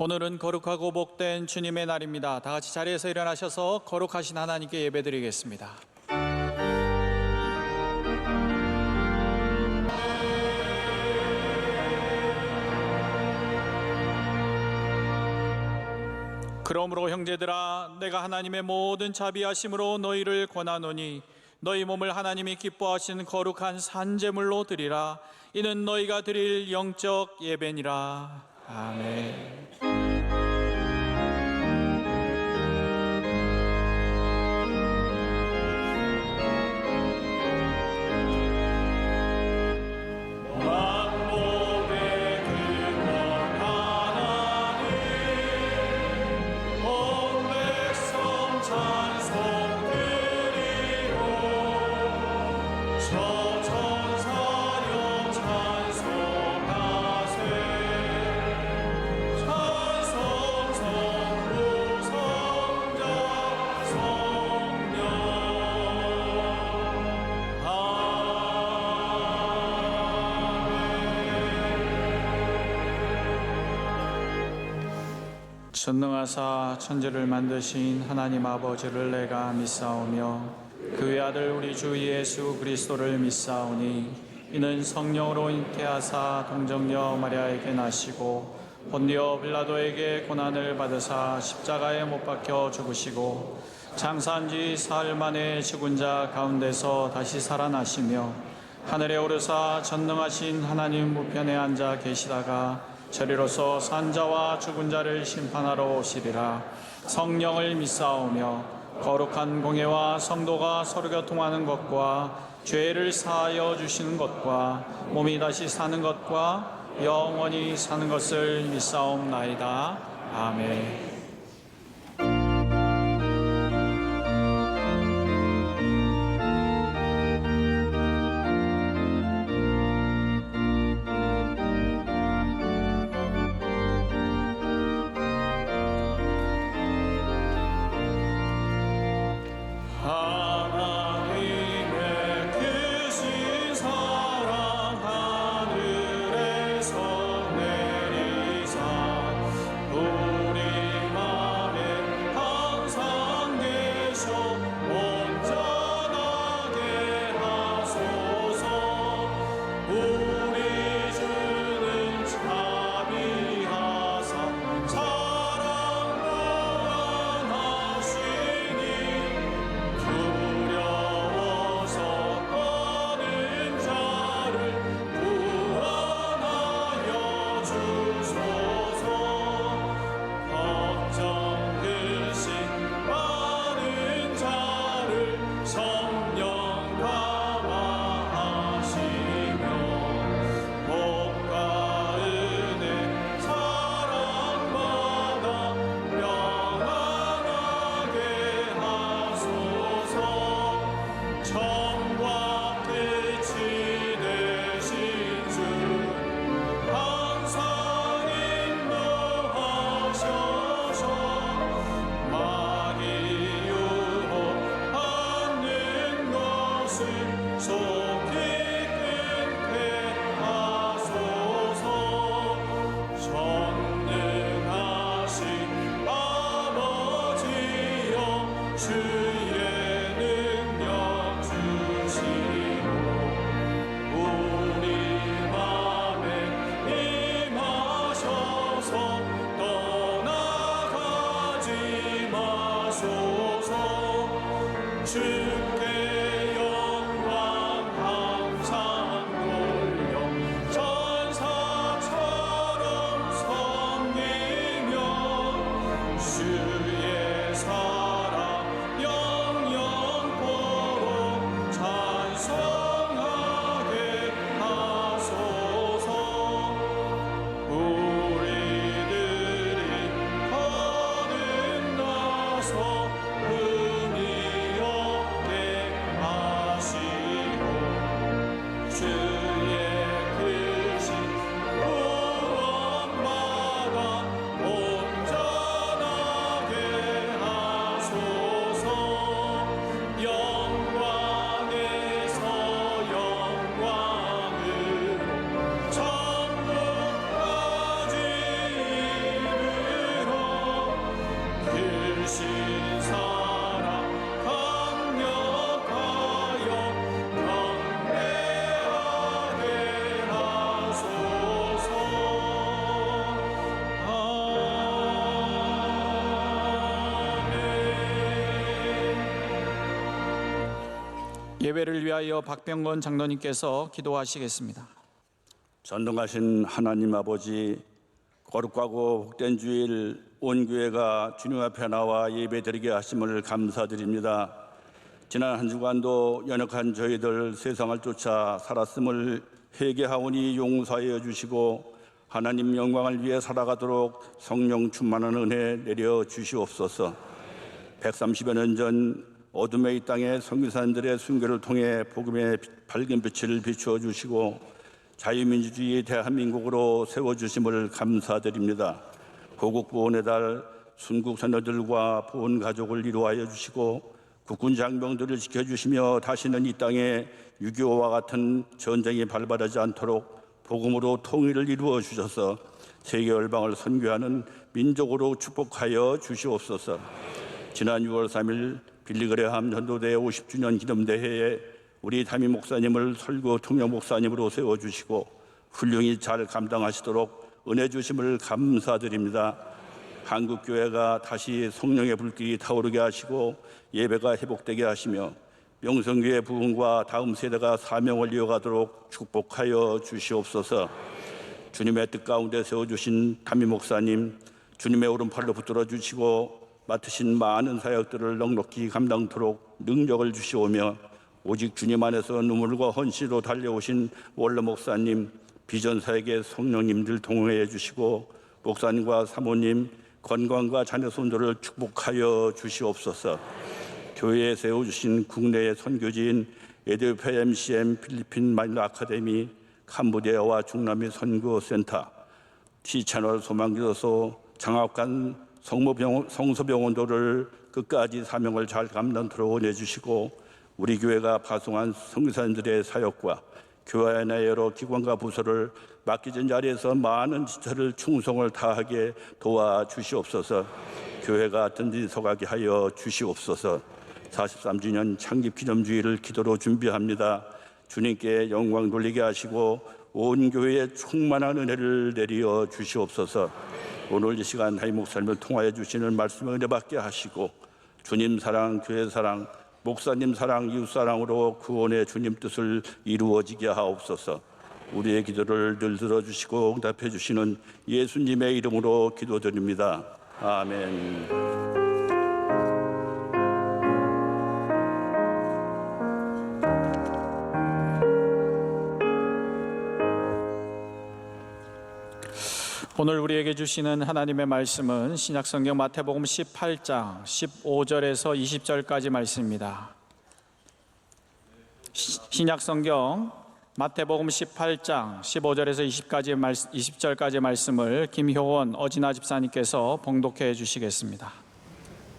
오늘은 거룩하고 복된 주님의 날입니다. 다 같이 자리에서 일어나셔서 거룩하신 하나님께 예배드리겠습니다. 그러므로 형제들아, 내가 하나님의 모든 자비하심으로 너희를 권하노니 너희 몸을 하나님이 기뻐하시는 거룩한 산제물로 드리라. 이는 너희가 드릴 영적 예배니라. 아멘. 전능하사 천지를 만드신 하나님 아버지를 내가 믿사오며 그의 아들 우리 주 예수 그리스도를 믿사오니 이는 성령으로 잉태하사 동정녀 마리아에게 나시고 본디오 빌라도에게 고난을 받으사 십자가에 못 박혀 죽으시고 장사한 지 사흘 만에 죽은 자 가운데서 다시 살아나시며 하늘에 오르사 전능하신 하나님 우편에 앉아 계시다가 저리로서 산자와 죽은 자를 심판하러 오시리라. 성령을 믿사오며 거룩한 공예와 성도가 서로 교통하는 것과 죄를 사하여 주시는 것과 몸이 다시 사는 것과 영원히 사는 것을 믿사옵나이다. 아멘. 의미 없게 예배를 위하여 박병건 장로님께서 기도하시겠습니다. 전능하신 하나님 아버지, 거룩하고 복된 주일 온 교회가 주님 앞에 나와 예배드리게 하심을 감사드립니다. 지난 한 주간도 연약한 저희들 세상을 쫓아 살았음을 회개하오니 용서하여 주시고 하나님 영광을 위해 살아가도록 성령 충만한 은혜 내려 주시옵소서. 130여 년 전 어둠의 이 땅에 선교사님들의 순교를 통해 복음의 밝은 빛을 비추어 주시고 자유민주주의 대한민국으로 세워주심을 감사드립니다. 고국보훈의 달 순국 선녀들과 보훈 가족을 이루하여 주시고 국군 장병들을 지켜주시며 다시는 이 땅에 6.25와 같은 전쟁이 발발하지 않도록 복음으로 통일을 이루어 주셔서 세계 열방을 선교하는 민족으로 축복하여 주시옵소서. 지난 6월 3일 빌리그레함 전도대 50주년 기념대회에 우리 담임 목사님을 설교 통역 목사님으로 세워주시고 훌륭히 잘 감당하시도록 은혜 주심을 감사드립니다. 한국교회가 다시 성령의 불길이 타오르게 하시고 예배가 회복되게 하시며 명성교회 부흥과 다음 세대가 사명을 이어가도록 축복하여 주시옵소서. 주님의 뜻 가운데 세워주신 담임 목사님, 주님의 오른팔로 붙들어 주시고 맡으신 많은 사역들을 넉넉히 감당토록 능력을 주시오며 오직 주님 안에서 눈물과 헌신으로 달려오신 원로 목사님, 비전사에게 성령님들 동행해 주시고 목사님과 사모님 건강과 자녀손들을 축복하여 주시옵소서. 교회에 세워주신 국내의 선교지인 에티오피아 MCM, 필리핀 마닐라 아카데미, 캄보디아와 중남미 선교센터, T채널 소망기도소, 장학관 성서병원도를 끝까지 사명을 잘 감당토록 은혜 주시고 우리 교회가 파송한 선교사님들의 사역과 교회 내 여러 기관과 부서를 맡기진 자리에서 많은 지체를 충성을 다하게 도와주시옵소서. 교회가 든든히 서가게 하여 주시옵소서. 43주년 창립기념주일을 기도로 준비합니다. 주님께 영광 돌리게 하시고 온 교회에 충만한 은혜를 내려 주시옵소서. 오늘 이 시간 담임 목사님을 통하여 주시는 말씀을 은혜 받게 하시고 주님 사랑, 교회 사랑, 목사님 사랑, 이웃 사랑으로 구원의 주님 뜻을 이루어지게 하옵소서. 우리의 기도를 늘 들어주시고 응답해 주시는 예수님의 이름으로 기도드립니다. 아멘. 오늘 우리에게 주시는 하나님의 말씀은 신약성경 마태복음 18장 15절에서 20절까지 말씀입니다. 신약성경 마태복음 18장 15절에서 20절까지 말씀을 김효원 어진아 집사님께서 봉독해 주시겠습니다.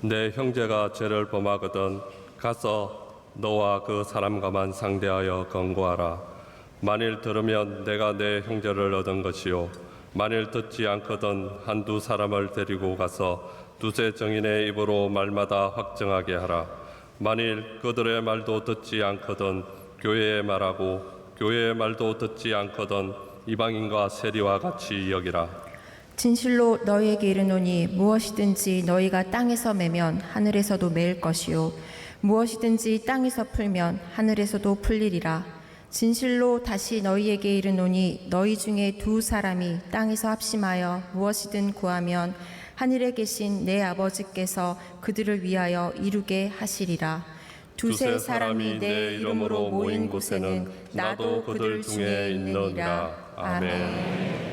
내 형제가 죄를 범하거든 가서 너와 그 사람과만 상대하여 권고하라. 만일 들으면 내가 내 형제를 얻은 것이요 만일 듣지 않거든 한두 사람을 데리고 가서 두세 정인의 입으로 말마다 확정하게 하라. 만일 그들의 말도 듣지 않거든 교회의 말하고 교회의 말도 듣지 않거든 이방인과 세리와 같이 여기라. 진실로 너희에게 이르노니 무엇이든지 너희가 땅에서 매면 하늘에서도 매일 것이요 무엇이든지 땅에서 풀면 하늘에서도 풀리리라. 진실로 다시 너희에게 이르노니 너희 중에 두 사람이 땅에서 합심하여 무엇이든 구하면 하늘에 계신 내 아버지께서 그들을 위하여 이루게 하시리라. 두세 사람이 내 이름으로 모인 곳에는 나도 그들 중에 있느니라. 아멘.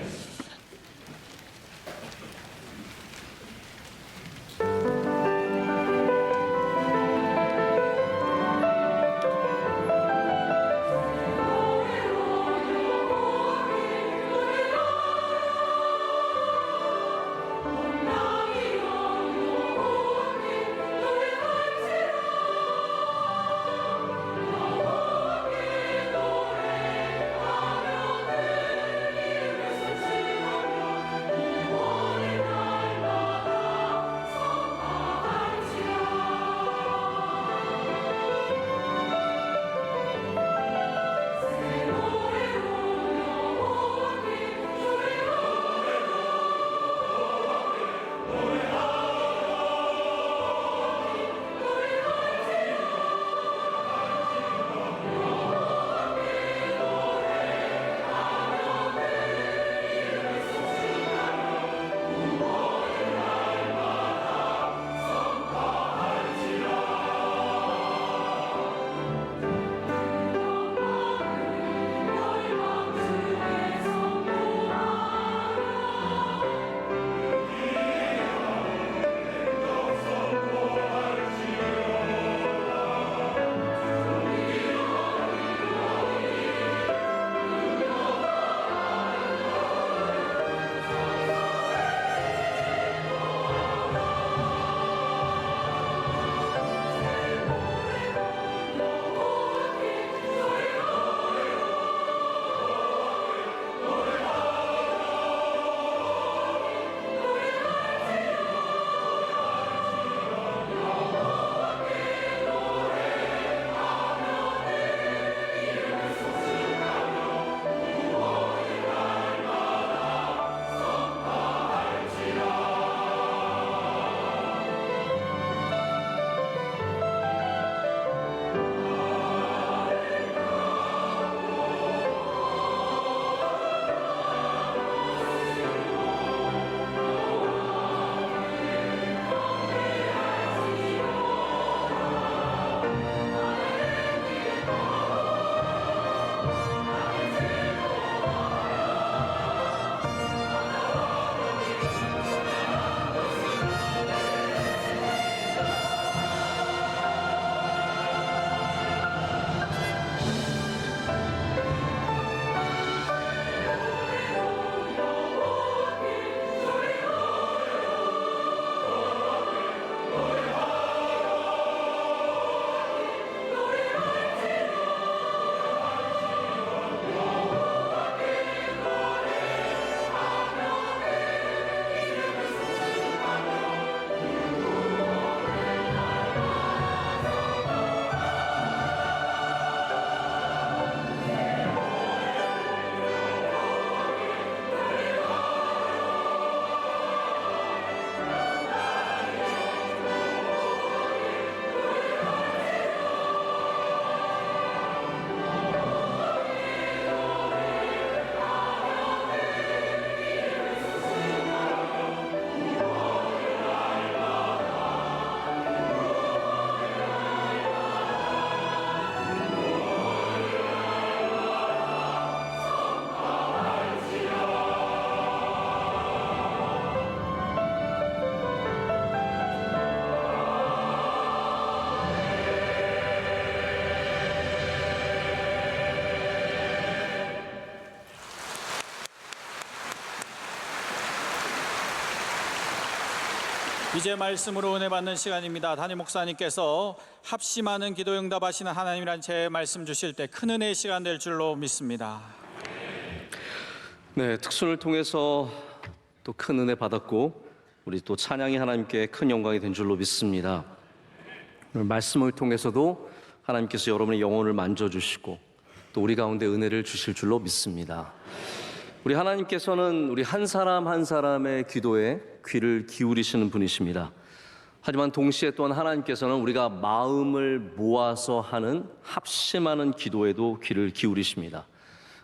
이제 말씀으로 은혜 받는 시간입니다. 담임 목사님께서 합심하는 기도 응답하시는 하나님이란 제 말씀 주실 때 큰 은혜의 시간 될 줄로 믿습니다. 네, 특순을 통해서 또 큰 은혜 받았고 우리 또 찬양이 하나님께 큰 영광이 된 줄로 믿습니다. 오늘 말씀을 통해서도 하나님께서 여러분의 영혼을 만져주시고 또 우리 가운데 은혜를 주실 줄로 믿습니다. 우리 하나님께서는 우리 한 사람 한 사람의 기도에 귀를 기울이시는 분이십니다. 하지만 동시에 또한 하나님께서는 우리가 마음을 모아서 하는 합심하는 기도에도 귀를 기울이십니다.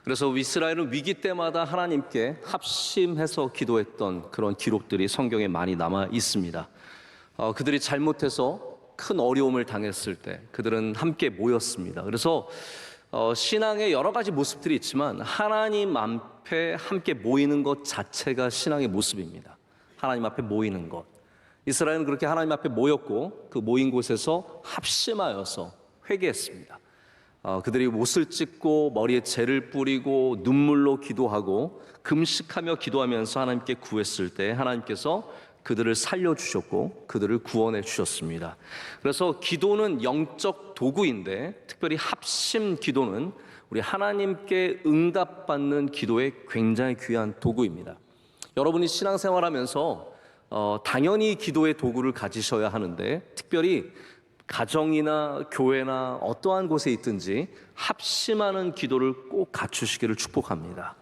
그래서 이스라엘은 위기 때마다 하나님께 합심해서 기도했던 그런 기록들이 성경에 많이 남아 있습니다. 그들이 잘못해서 큰 어려움을 당했을 때 그들은 함께 모였습니다. 그래서 신앙의 여러 가지 모습들이 있지만 하나님 앞에 함께 모이는 것 자체가 신앙의 모습입니다. 하나님 앞에 모이는 것. 이스라엘은 그렇게 하나님 앞에 모였고 그 모인 곳에서 합심하여서 회개했습니다. 그들이 옷을 찢고 머리에 재를 뿌리고 눈물로 기도하고 금식하며 기도하면서 하나님께 구했을 때 하나님께서 그들을 살려주셨고 그들을 구원해 주셨습니다. 그래서 기도는 영적 도구인데 특별히 합심 기도는 우리 하나님께 응답받는 기도의 굉장히 귀한 도구입니다. 여러분이 신앙생활하면서 당연히 기도의 도구를 가지셔야 하는데 특별히 가정이나 교회나 어떠한 곳에 있든지 합심하는 기도를 꼭 갖추시기를 축복합니다.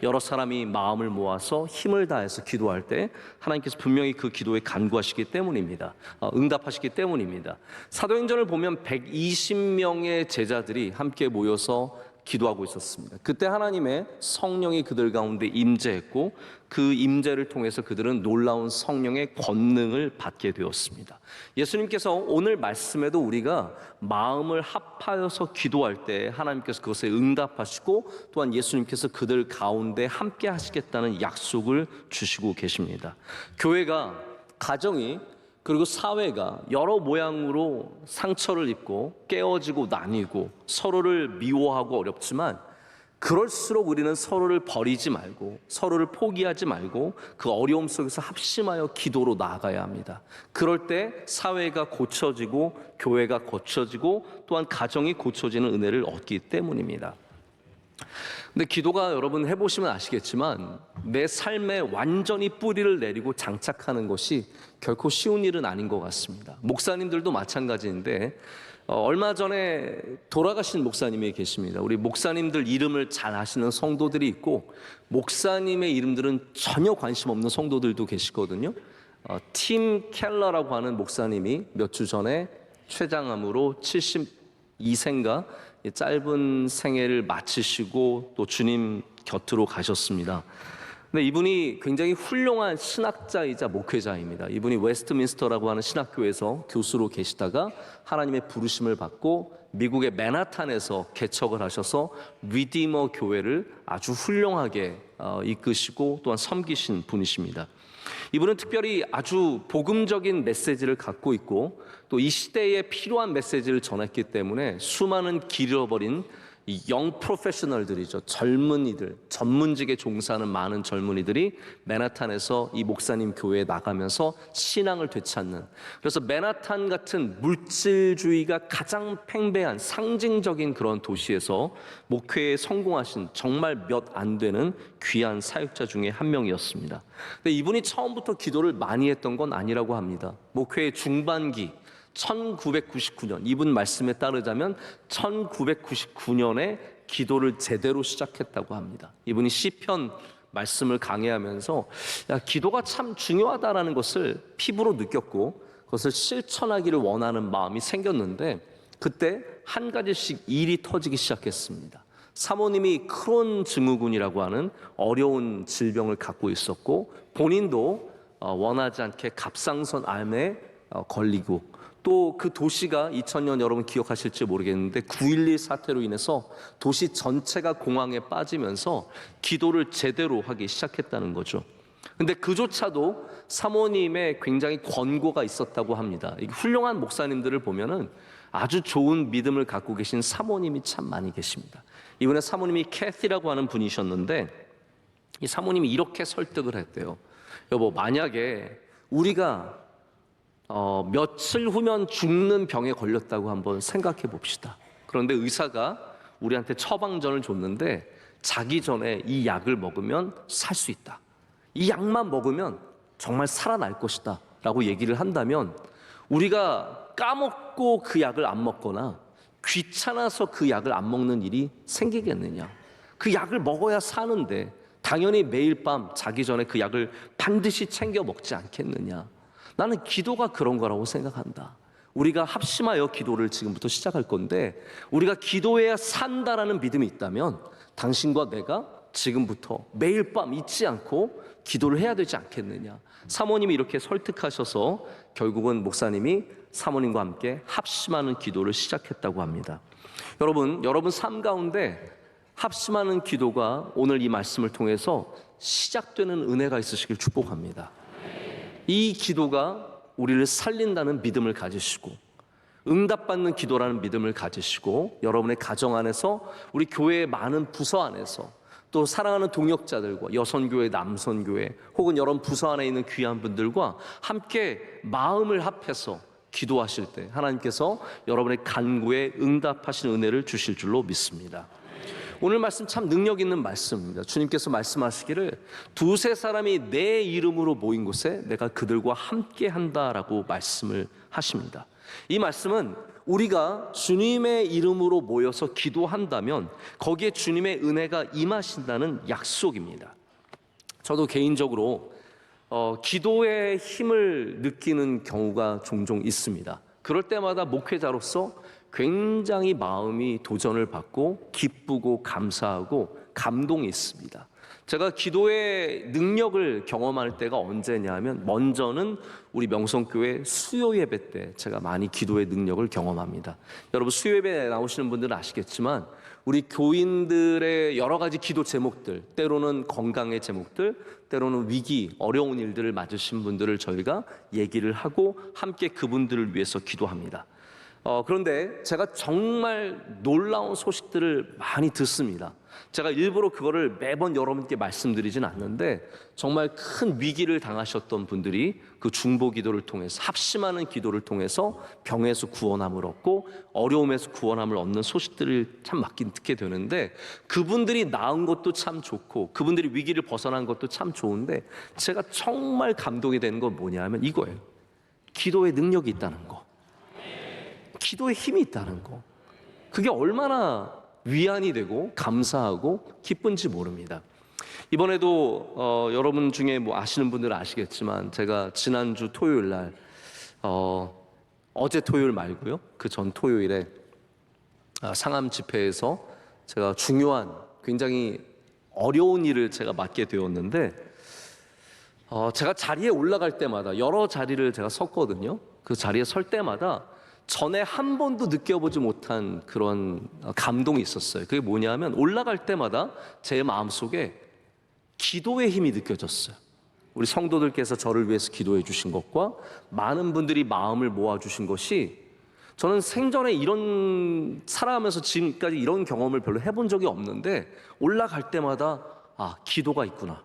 여러 사람이 마음을 모아서 힘을 다해서 기도할 때 하나님께서 분명히 그 기도에 간구하시기 때문입니다. 응답하시기 때문입니다. 사도행전을 보면 120명의 제자들이 함께 모여서 기도하고 있었습니다. 그때 하나님의 성령이 그들 가운데 임재했고 그 임재를 통해서 그들은 놀라운 성령의 권능을 받게 되었습니다. 예수님께서 오늘 말씀에도 우리가 마음을 합하여서 기도할 때 하나님께서 그것에 응답하시고 또한 예수님께서 그들 가운데 함께 하시겠다는 약속을 주시고 계십니다. 교회가, 가정이 그리고 사회가 여러 모양으로 상처를 입고 깨어지고 나뉘고 서로를 미워하고 어렵지만 그럴수록 우리는 서로를 버리지 말고 서로를 포기하지 말고 그 어려움 속에서 합심하여 기도로 나아가야 합니다. 그럴 때 사회가 고쳐지고 교회가 고쳐지고 또한 가정이 고쳐지는 은혜를 얻기 때문입니다. 근데 기도가 여러분 해보시면 아시겠지만 내 삶에 완전히 뿌리를 내리고 장착하는 것이 결코 쉬운 일은 아닌 것 같습니다. 목사님들도 마찬가지인데 얼마 전에 돌아가신 목사님이 계십니다. 우리 목사님들 이름을 잘 아시는 성도들이 있고 목사님의 이름들은 전혀 관심 없는 성도들도 계시거든요. 팀 켈러라고 하는 목사님이 몇 주 전에 췌장암으로 72세인가 짧은 생애를 마치시고 또 주님 곁으로 가셨습니다. 근데 이분이 굉장히 훌륭한 신학자이자 목회자입니다. 이분이 웨스트민스터라고 하는 신학교에서 교수로 계시다가 하나님의 부르심을 받고 미국의 맨하탄에서 개척을 하셔서 리디머 교회를 아주 훌륭하게 이끄시고 또한 섬기신 분이십니다. 이분은 특별히 아주 복음적인 메시지를 갖고 있고 또 이 시대에 필요한 메시지를 전했기 때문에 수많은 길 잃어버린 이 영 프로페셔널들이죠. 젊은이들, 전문직에 종사하는 많은 젊은이들이 맨하탄에서 이 목사님 교회에 나가면서 신앙을 되찾는, 그래서 맨하탄 같은 물질주의가 가장 팽배한 상징적인 그런 도시에서 목회에 성공하신 정말 몇 안 되는 귀한 사역자 중에 한 명이었습니다. 근데 이분이 처음부터 기도를 많이 했던 건 아니라고 합니다. 목회의 중반기 1999년, 이분 말씀에 따르자면 1999년에 기도를 제대로 시작했다고 합니다. 이분이 시편 말씀을 강해하면서 기도가 참 중요하다라는 것을 피부로 느꼈고 그것을 실천하기를 원하는 마음이 생겼는데 그때 한 가지씩 일이 터지기 시작했습니다. 사모님이 크론 증후군이라고 하는 어려운 질병을 갖고 있었고 본인도 원하지 않게 갑상선 암에 걸리고 또 그 도시가 2000년 여러분 기억하실지 모르겠는데 9.11 사태로 인해서 도시 전체가 공황에 빠지면서 기도를 제대로 하기 시작했다는 거죠. 근데 그조차도 사모님의 굉장히 권고가 있었다고 합니다. 훌륭한 목사님들을 보면은 아주 좋은 믿음을 갖고 계신 사모님이 참 많이 계십니다. 이번에 사모님이 캐티라고 하는 분이셨는데 이 사모님이 이렇게 설득을 했대요. 여보, 만약에 우리가 며칠 후면 죽는 병에 걸렸다고 한번 생각해 봅시다. 그런데 의사가 우리한테 처방전을 줬는데 자기 전에 이 약을 먹으면 살 수 있다. 이 약만 먹으면 정말 살아날 것이다 라고 얘기를 한다면 우리가 까먹고 그 약을 안 먹거나 귀찮아서 그 약을 안 먹는 일이 생기겠느냐. 그 약을 먹어야 사는데 당연히 매일 밤 자기 전에 그 약을 반드시 챙겨 먹지 않겠느냐. 나는 기도가 그런 거라고 생각한다. 우리가 합심하여 기도를 지금부터 시작할 건데 우리가 기도해야 산다라는 믿음이 있다면 당신과 내가 지금부터 매일 밤 잊지 않고 기도를 해야 되지 않겠느냐. 사모님이 이렇게 설득하셔서 결국은 목사님이 사모님과 함께 합심하는 기도를 시작했다고 합니다. 여러분 삶 가운데 합심하는 기도가 오늘 이 말씀을 통해서 시작되는 은혜가 있으시길 축복합니다. 이 기도가 우리를 살린다는 믿음을 가지시고 응답받는 기도라는 믿음을 가지시고 여러분의 가정 안에서 우리 교회의 많은 부서 안에서 또 사랑하는 동역자들과 여선교회, 남선교회 혹은 여러분 부서 안에 있는 귀한 분들과 함께 마음을 합해서 기도하실 때 하나님께서 여러분의 간구에 응답하시는 은혜를 주실 줄로 믿습니다. 오늘 말씀 참 능력 있는 말씀입니다. 주님께서 말씀하시기를 두세 사람이 내 이름으로 모인 곳에 내가 그들과 함께 한다라고 말씀을 하십니다. 이 말씀은 우리가 주님의 이름으로 모여서 기도한다면 거기에 주님의 은혜가 임하신다는 약속입니다. 저도 개인적으로 기도의 힘을 느끼는 경우가 종종 있습니다. 그럴 때마다 목회자로서 굉장히 마음이 도전을 받고 기쁘고 감사하고 감동이 있습니다. 제가 기도의 능력을 경험할 때가 언제냐면 먼저는 우리 명성교회 수요 예배 때 제가 많이 기도의 능력을 경험합니다. 여러분 수요 예배 나오시는 분들은 아시겠지만 우리 교인들의 여러 가지 기도 제목들, 때로는 건강의 제목들, 때로는 위기, 어려운 일들을 맞으신 분들을 저희가 얘기를 하고 함께 그분들을 위해서 기도합니다. 그런데 제가 정말 놀라운 소식들을 많이 듣습니다. 제가 일부러 그거를 매번 여러분께 말씀드리진 않는데 정말 큰 위기를 당하셨던 분들이 그 중보 기도를 통해서 합심하는 기도를 통해서 병에서 구원함을 얻고 어려움에서 구원함을 얻는 소식들을 참 많이 듣게 되는데 그분들이 나은 것도 참 좋고 그분들이 위기를 벗어난 것도 참 좋은데 제가 정말 감동이 되는 건 뭐냐 하면 이거예요. 기도의 능력이 있다는 거. 기도에 힘이 있다는 거. 그게 얼마나 위안이 되고 감사하고 기쁜지 모릅니다. 이번에도 여러분 중에 뭐 아시는 분들은 아시겠지만 제가 지난주 토요일 날 어제 토요일 말고요. 그 전 토요일에 상암 집회에서 제가 중요한 굉장히 어려운 일을 제가 맡게 되었는데 제가 자리에 올라갈 때마다 여러 자리를 제가 섰거든요. 그 자리에 설 때마다 전에 한 번도 느껴보지 못한 그런 감동이 있었어요. 그게 뭐냐면 올라갈 때마다 제 마음속에 기도의 힘이 느껴졌어요. 우리 성도들께서 저를 위해서 기도해 주신 것과 많은 분들이 마음을 모아주신 것이 저는 생전에 이런 살아가면서 지금까지 이런 경험을 별로 해본 적이 없는데 올라갈 때마다 기도가 있구나.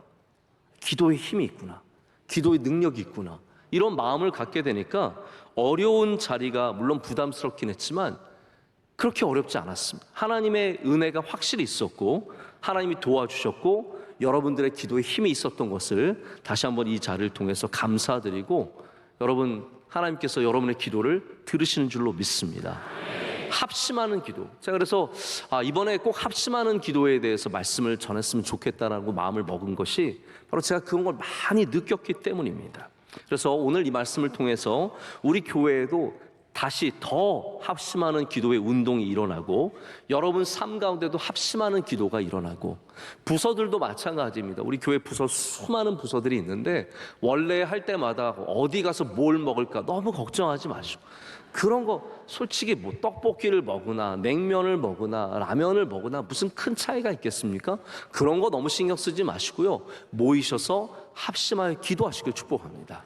기도의 힘이 있구나. 기도의 능력이 있구나. 이런 마음을 갖게 되니까 어려운 자리가 물론 부담스럽긴 했지만 그렇게 어렵지 않았습니다. 하나님의 은혜가 확실히 있었고 하나님이 도와주셨고 여러분들의 기도에 힘이 있었던 것을 다시 한번 이 자리를 통해서 감사드리고 여러분 하나님께서 여러분의 기도를 들으시는 줄로 믿습니다. 합심하는 기도. 제가 그래서 이번에 꼭 합심하는 기도에 대해서 말씀을 전했으면 좋겠다라고 마음을 먹은 것이 바로 제가 그런 걸 많이 느꼈기 때문입니다. 그래서 오늘 이 말씀을 통해서 우리 교회에도 다시 더 합심하는 기도의 운동이 일어나고 여러분 삶 가운데도 합심하는 기도가 일어나고 부서들도 마찬가지입니다. 우리 교회 부서 수많은 부서들이 있는데 원래 할 때마다 어디 가서 뭘 먹을까 너무 걱정하지 마시고 그런 거 솔직히 뭐 떡볶이를 먹으나 냉면을 먹으나 라면을 먹으나 무슨 큰 차이가 있겠습니까? 그런 거 너무 신경 쓰지 마시고요. 모이셔서 합심하여 기도하시길 축복합니다.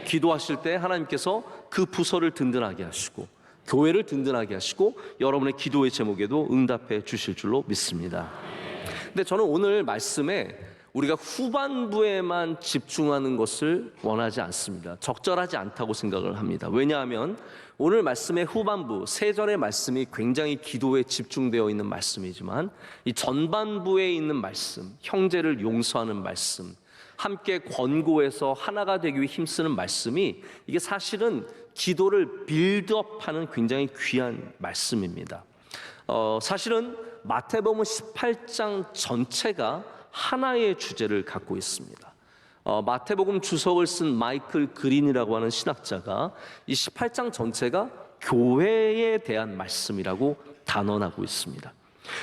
기도하실 때 하나님께서 그 부서를 든든하게 하시고 교회를 든든하게 하시고 여러분의 기도의 제목에도 응답해 주실 줄로 믿습니다. 근데 저는 오늘 말씀에 우리가 후반부에만 집중하는 것을 원하지 않습니다. 적절하지 않다고 생각을 합니다. 왜냐하면 오늘 말씀의 후반부 3절의 말씀이 굉장히 기도에 집중되어 있는 말씀이지만 이 전반부에 있는 말씀, 형제를 용서하는 말씀, 함께 권고해서 하나가 되기 위해 힘쓰는 말씀이 이게 사실은 기도를 빌드업하는 굉장히 귀한 말씀입니다. 사실은 마태복음 18장 전체가 하나의 주제를 갖고 있습니다. 마태복음 주석을 쓴 마이클 그린이라고 하는 신학자가 이 18장 전체가 교회에 대한 말씀이라고 단언하고 있습니다.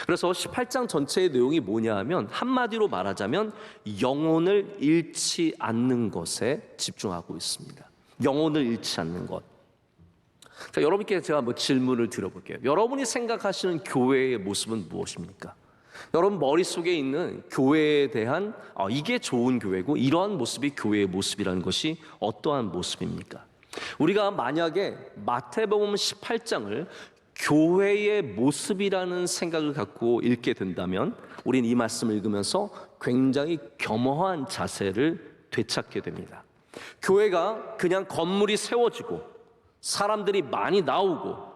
그래서 18장 전체의 내용이 뭐냐 하면 한마디로 말하자면 영혼을 잃지 않는 것에 집중하고 있습니다. 영혼을 잃지 않는 것. 자, 여러분께 제가 질문을 드려볼게요. 여러분이 생각하시는 교회의 모습은 무엇입니까? 여러분 머릿속에 있는 교회에 대한 이게 좋은 교회고 이러한 모습이 교회의 모습이라는 것이 어떠한 모습입니까? 우리가 만약에 마태복음 18장을 교회의 모습이라는 생각을 갖고 읽게 된다면 우리는 이 말씀을 읽으면서 굉장히 겸허한 자세를 되찾게 됩니다. 교회가 그냥 건물이 세워지고 사람들이 많이 나오고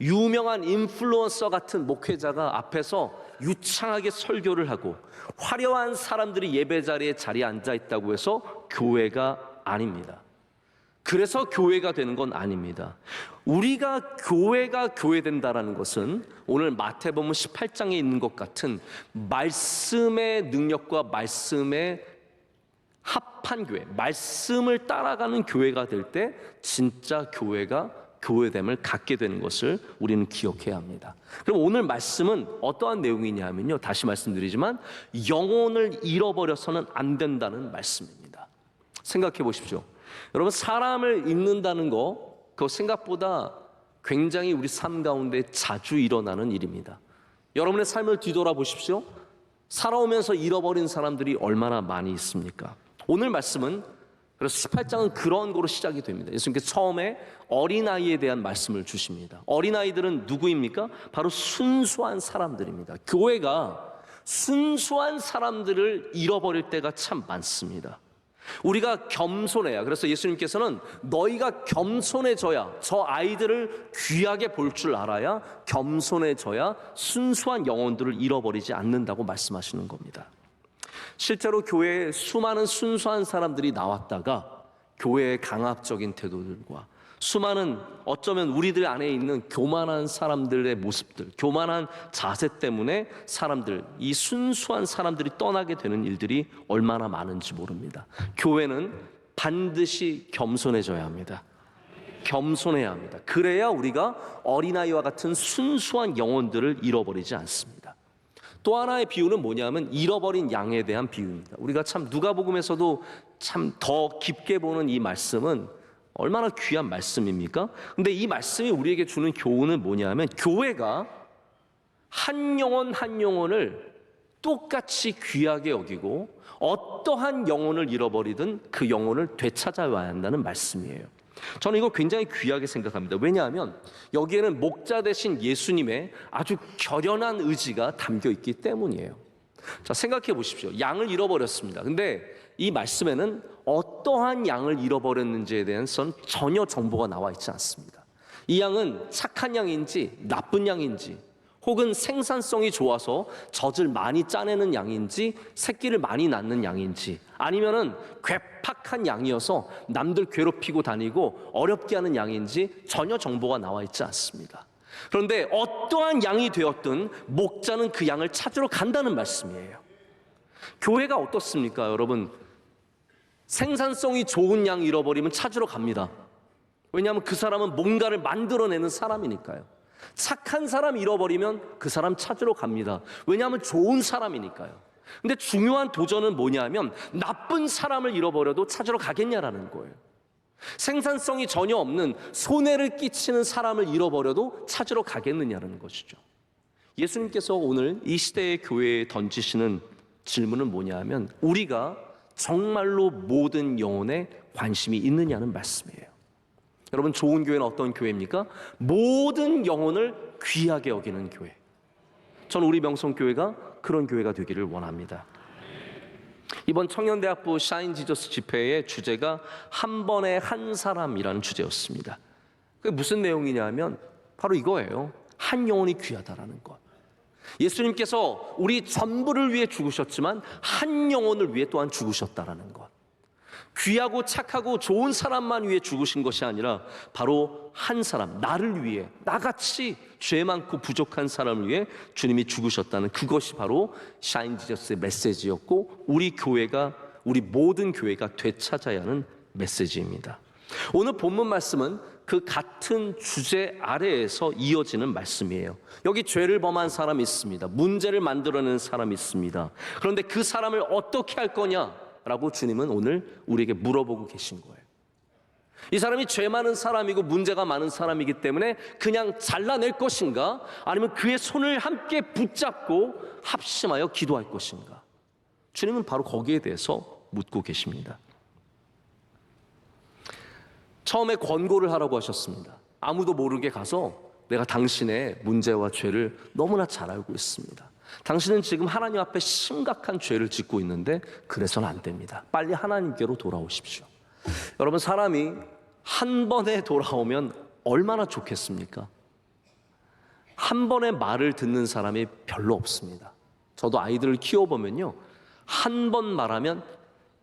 유명한 인플루언서 같은 목회자가 앞에서 유창하게 설교를 하고 화려한 사람들이 예배 자리에 앉아 있다고 해서 교회가 아닙니다. 그래서 교회가 되는 건 아닙니다. 우리가 교회가 교회된다라는 것은 오늘 마태복음 18장에 있는 것 같은 말씀의 능력과 말씀의 합한 교회, 말씀을 따라가는 교회가 될 때 진짜 교회가 교회됨을 갖게 되는 것을 우리는 기억해야 합니다. 그럼 오늘 말씀은 어떠한 내용이냐면요, 다시 말씀드리지만 영혼을 잃어버려서는 안 된다는 말씀입니다. 생각해 보십시오. 여러분, 사람을 잃는다는 거 그거 생각보다 굉장히 우리 삶 가운데 자주 일어나는 일입니다. 여러분의 삶을 뒤돌아보십시오. 살아오면서 잃어버린 사람들이 얼마나 많이 있습니까? 오늘 말씀은 그래서 18장은 그런 거로 시작이 됩니다. 예수님께서 처음에 어린아이에 대한 말씀을 주십니다. 어린아이들은 누구입니까? 바로 순수한 사람들입니다. 교회가 순수한 사람들을 잃어버릴 때가 참 많습니다. 우리가 겸손해야, 그래서 예수님께서는 너희가 겸손해져야, 저 아이들을 귀하게 볼 줄 알아야 겸손해져야 순수한 영혼들을 잃어버리지 않는다고 말씀하시는 겁니다. 실제로 교회에 수많은 순수한 사람들이 나왔다가 교회의 강압적인 태도들과 수많은 어쩌면 우리들 안에 있는 교만한 사람들의 모습들, 교만한 자세 때문에 이 순수한 사람들이 떠나게 되는 일들이 얼마나 많은지 모릅니다. 교회는 반드시 겸손해져야 합니다. 겸손해야 합니다. 그래야 우리가 어린아이와 같은 순수한 영혼들을 잃어버리지 않습니다. 또 하나의 비유는 뭐냐면 잃어버린 양에 대한 비유입니다. 우리가 참 누가복음에서도 참 더 깊게 보는 이 말씀은 얼마나 귀한 말씀입니까? 근데 이 말씀이 우리에게 주는 교훈은 뭐냐면 교회가 한 영혼 한 영혼을 똑같이 귀하게 여기고 어떠한 영혼을 잃어버리든 그 영혼을 되찾아와야 한다는 말씀이에요. 저는 이거 굉장히 귀하게 생각합니다. 왜냐하면 여기에는 목자 되신 예수님의 아주 결연한 의지가 담겨 있기 때문이에요. 자, 생각해 보십시오. 양을 잃어버렸습니다. 근데 이 말씀에는 어떠한 양을 잃어버렸는지에 대해서는 전혀 정보가 나와 있지 않습니다. 이 양은 착한 양인지 나쁜 양인지 혹은 생산성이 좋아서 젖을 많이 짜내는 양인지 새끼를 많이 낳는 양인지 아니면은 괴팍한 양이어서 남들 괴롭히고 다니고 어렵게 하는 양인지 전혀 정보가 나와 있지 않습니다. 그런데 어떠한 양이 되었든 목자는 그 양을 찾으러 간다는 말씀이에요. 교회가 어떻습니까, 여러분? 생산성이 좋은 양 잃어버리면 찾으러 갑니다. 왜냐하면 그 사람은 뭔가를 만들어내는 사람이니까요. 착한 사람 잃어버리면 그 사람 찾으러 갑니다. 왜냐하면 좋은 사람이니까요. 근데 중요한 도전은 뭐냐면 나쁜 사람을 잃어버려도 찾으러 가겠냐라는 거예요. 생산성이 전혀 없는 손해를 끼치는 사람을 잃어버려도 찾으러 가겠느냐는 것이죠. 예수님께서 오늘 이 시대의 교회에 던지시는 질문은 뭐냐면 우리가 정말로 모든 영혼에 관심이 있느냐는 말씀이에요. 여러분, 좋은 교회는 어떤 교회입니까? 모든 영혼을 귀하게 여기는 교회. 저는 우리 명성교회가 그런 교회가 되기를 원합니다. 이번 청년대학부 샤인지저스 집회의 주제가 한 번에 한 사람이라는 주제였습니다. 그게 무슨 내용이냐면 바로 이거예요. 한 영혼이 귀하다라는 것. 예수님께서 우리 전부를 위해 죽으셨지만 한 영혼을 위해 또한 죽으셨다라는 것. 귀하고 착하고 좋은 사람만 위해 죽으신 것이 아니라 바로 한 사람, 나를 위해, 나같이 죄 많고 부족한 사람을 위해 주님이 죽으셨다는 그것이 바로 샤인지저스의 메시지였고 우리 모든 교회가 되찾아야 하는 메시지입니다. 오늘 본문 말씀은 그 같은 주제 아래에서 이어지는 말씀이에요. 여기 죄를 범한 사람이 있습니다. 문제를 만들어내는 사람이 있습니다. 그런데 그 사람을 어떻게 할 거냐? 라고 주님은 오늘 우리에게 물어보고 계신 거예요. 이 사람이 죄 많은 사람이고 문제가 많은 사람이기 때문에 그냥 잘라낼 것인가? 아니면 그의 손을 함께 붙잡고 합심하여 기도할 것인가? 주님은 바로 거기에 대해서 묻고 계십니다. 처음에 권고를 하라고 하셨습니다. 아무도 모르게 가서 내가 당신의 문제와 죄를 너무나 잘 알고 있습니다. 당신은 지금 하나님 앞에 심각한 죄를 짓고 있는데 그래서는 안 됩니다. 빨리 하나님께로 돌아오십시오. 여러분, 사람이 한 번에 돌아오면 얼마나 좋겠습니까? 한 번의 말을 듣는 사람이 별로 없습니다. 저도 아이들을 키워보면요, 한 번 말하면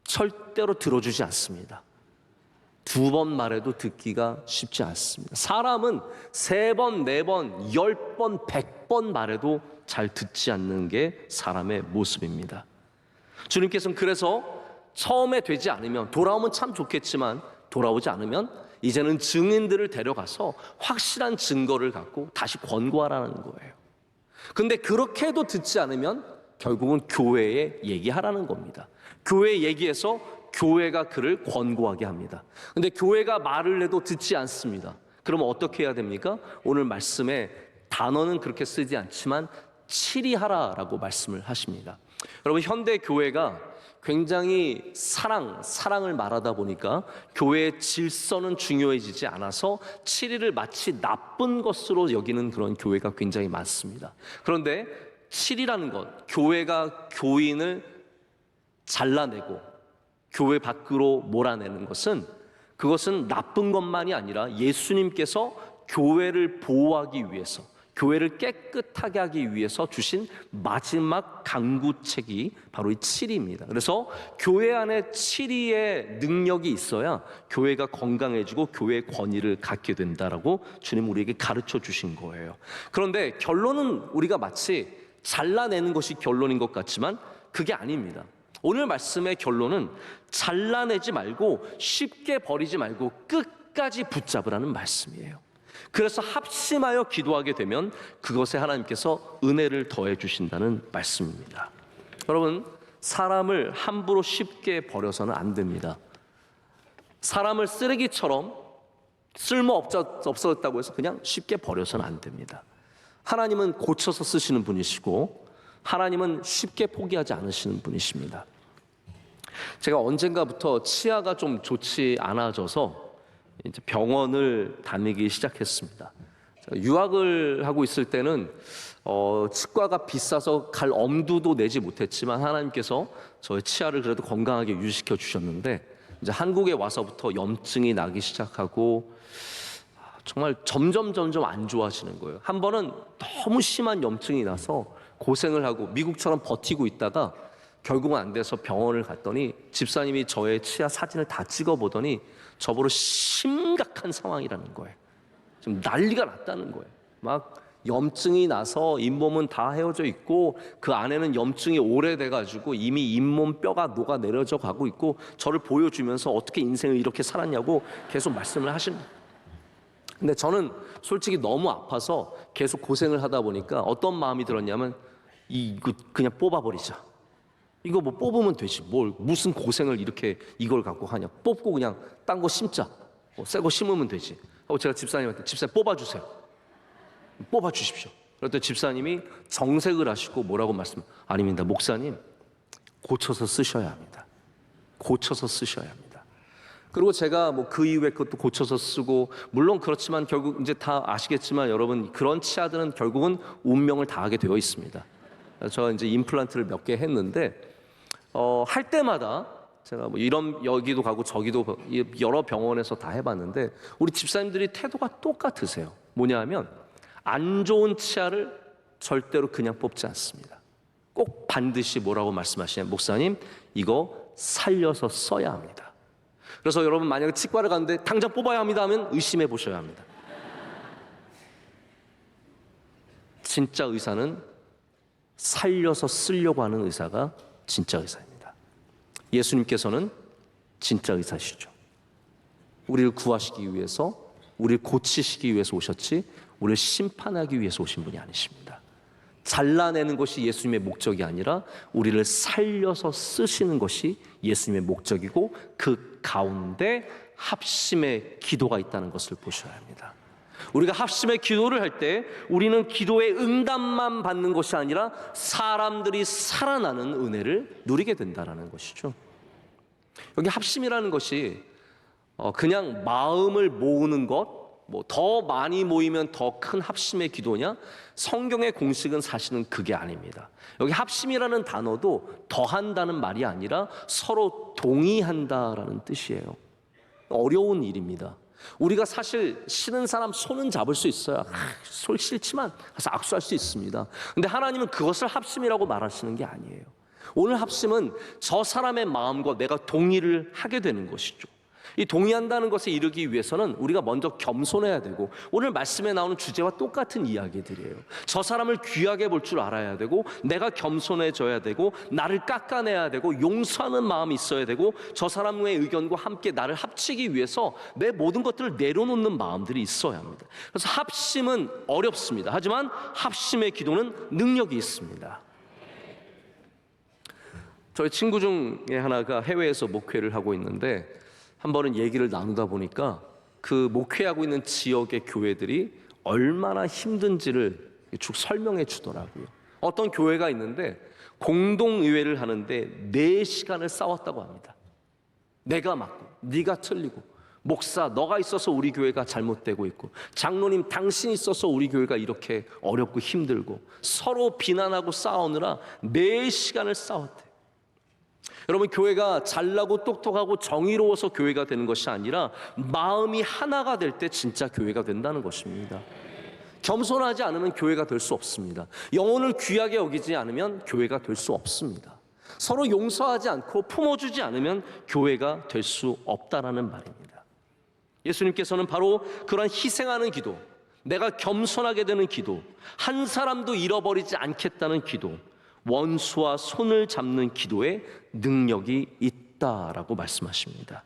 절대로 들어주지 않습니다. 두 번 말해도 듣기가 쉽지 않습니다. 사람은 3번, 4번, 10번, 100번 말해도 잘 듣지 않는 게 사람의 모습입니다. 주님께서는 그래서 처음에 되지 않으면, 돌아오면 참 좋겠지만 돌아오지 않으면 이제는 증인들을 데려가서 확실한 증거를 갖고 다시 권고하라는 거예요. 근데 그렇게 해도 듣지 않으면 결국은 교회에 얘기하라는 겁니다. 교회에 얘기해서 교회가 그를 권고하게 합니다. 근데 교회가 말을 해도 듣지 않습니다. 그러면 어떻게 해야 됩니까? 오늘 말씀에 단어는 그렇게 쓰지 않지만 치리하라라고 말씀을 하십니다. 여러분, 현대 교회가 굉장히 사랑을 말하다 보니까 교회의 질서는 중요해지지 않아서 치리를 마치 나쁜 것으로 여기는 그런 교회가 굉장히 많습니다. 그런데 치리라는 것, 교회가 교인을 잘라내고 교회 밖으로 몰아내는 것은, 그것은 나쁜 것만이 아니라 예수님께서 교회를 보호하기 위해서, 교회를 깨끗하게 하기 위해서 주신 마지막 강구책이 바로 이 치리입니다. 그래서 교회 안에 치리의 능력이 있어야 교회가 건강해지고 교회의 권위를 갖게 된다라고 주님 우리에게 가르쳐 주신 거예요. 그런데 결론은 우리가 마치 잘라내는 것이 결론인 것 같지만 그게 아닙니다. 오늘 말씀의 결론은 잘라내지 말고 쉽게 버리지 말고 끝까지 붙잡으라는 말씀이에요. 그래서 합심하여 기도하게 되면 그것에 하나님께서 은혜를 더해 주신다는 말씀입니다. 여러분, 사람을 함부로 쉽게 버려서는 안 됩니다. 사람을 쓰레기처럼 쓸모 없어졌다고 해서 그냥 쉽게 버려서는 안 됩니다. 하나님은 고쳐서 쓰시는 분이시고 하나님은 쉽게 포기하지 않으시는 분이십니다. 제가 언젠가부터 치아가 좀 좋지 않아져서 이제 병원을 다니기 시작했습니다. 유학을 하고 있을 때는 치과가 비싸서 갈 엄두도 내지 못했지만 하나님께서 저의 치아를 그래도 건강하게 유지시켜 주셨는데, 이제 한국에 와서부터 염증이 나기 시작하고 정말 점점 안 좋아지는 거예요. 한 번은 너무 심한 염증이 나서 고생을 하고 미국처럼 버티고 있다가 결국은 안 돼서 병원을 갔더니 집사님이 저의 치아 사진을 다 찍어보더니 저보고 심각한 상황이라는 거예요. 지금 난리가 났다는 거예요. 막 염증이 나서 잇몸은 다 헤어져 있고 그 안에는 염증이 오래돼가지고 이미 잇몸 뼈가 녹아내려져 가고 있고, 저를 보여주면서 어떻게 인생을 이렇게 살았냐고 계속 말씀을 하시는 거예요. 근데 저는 솔직히 너무 아파서 계속 고생을 하다 보니까 어떤 마음이 들었냐면, 이거 그냥 뽑아버리자. 이거 뭐 뽑으면 되지. 뭘 무슨 고생을 이렇게 이걸 갖고 하냐. 뽑고 그냥 딴 거 심자. 새 거 심으면 되지. 하고 제가 집사님한테, 집사님 뽑아주세요. 뽑아주십시오. 그랬더니 집사님이 정색을 하시고 뭐라고 아닙니다. 목사님, 고쳐서 쓰셔야 합니다. 고쳐서 쓰셔야 합니다. 그리고 제가 뭐 그 이후에 그것도 고쳐서 쓰고, 물론 그렇지만 결국 이제 다 아시겠지만 여러분, 그런 치아들은 결국은 운명을 다하게 되어 있습니다. 저 이제 임플란트를 몇 개 했는데 할 때마다 제가 뭐 이런 여기도 가고 저기도 여러 병원에서 다 해봤는데 우리 집사님들이 태도가 똑같으세요. 뭐냐 하면 안 좋은 치아를 절대로 그냥 뽑지 않습니다. 꼭 반드시 뭐라고 말씀하시냐면 목사님 이거 살려서 써야 합니다. 그래서 여러분 만약에 치과를 갔는데 당장 뽑아야 합니다 하면 의심해 보셔야 합니다. 진짜 의사는 살려서 쓰려고 하는 의사가 진짜 의사입니다. 예수님께서는 진짜 의사시죠. 우리를 구하시기 위해서, 우리를 고치시기 위해서 오셨지 우리를 심판하기 위해서 오신 분이 아니십니다. 잘라내는 것이 예수님의 목적이 아니라 우리를 살려서 쓰시는 것이 예수님의 목적이고 그 가운데 합심의 기도가 있다는 것을 보셔야 합니다. 우리가 합심의 기도를 할 때 우리는 기도의 응답만 받는 것이 아니라 사람들이 살아나는 은혜를 누리게 된다는 것이죠. 여기 합심이라는 것이 그냥 마음을 모으는 것, 뭐 더 많이 모이면 더 큰 합심의 기도냐? 성경의 공식은 사실은 그게 아닙니다. 여기 합심이라는 단어도 더한다는 말이 아니라 서로 동의한다라는 뜻이에요. 어려운 일입니다. 우리가 사실 싫은 사람 손은 잡을 수 있어요. 손 싫지만 가서 악수할 수 있습니다. 근데 하나님은 그것을 합심이라고 말하시는 게 아니에요. 오늘 합심은 저 사람의 마음과 내가 동의를 하게 되는 것이죠. 이 동의한다는 것에 이르기 위해서는 우리가 먼저 겸손해야 되고 오늘 말씀에 나오는 주제와 똑같은 이야기들이에요. 저 사람을 귀하게 볼 줄 알아야 되고 내가 겸손해져야 되고 나를 깎아내야 되고 용서하는 마음이 있어야 되고 저 사람의 의견과 함께 나를 합치기 위해서 내 모든 것들을 내려놓는 마음들이 있어야 합니다. 그래서 합심은 어렵습니다. 하지만 합심의 기도는 능력이 있습니다. 저희 친구 중에 하나가 해외에서 목회를 하고 있는데 한 번은 얘기를 나누다 보니까 그 목회하고 있는 지역의 교회들이 얼마나 힘든지를 쭉 설명해 주더라고요. 어떤 교회가 있는데 공동의회를 하는데 4시간을 싸웠다고 합니다. 내가 맞고 네가 틀리고 목사 너가 있어서 우리 교회가 잘못되고 있고 장로님 당신이 있어서 우리 교회가 이렇게 어렵고 힘들고 서로 비난하고 싸우느라 4시간을 싸웠대. 여러분 교회가 잘나고 똑똑하고 정의로워서 교회가 되는 것이 아니라 마음이 하나가 될 때 진짜 교회가 된다는 것입니다. 겸손하지 않으면 교회가 될 수 없습니다. 영혼을 귀하게 여기지 않으면 교회가 될 수 없습니다. 서로 용서하지 않고 품어주지 않으면 교회가 될 수 없다라는 말입니다. 예수님께서는 바로 그런 희생하는 기도, 내가 겸손하게 되는 기도, 한 사람도 잃어버리지 않겠다는 기도, 원수와 손을 잡는 기도에 능력이 있다라고 말씀하십니다.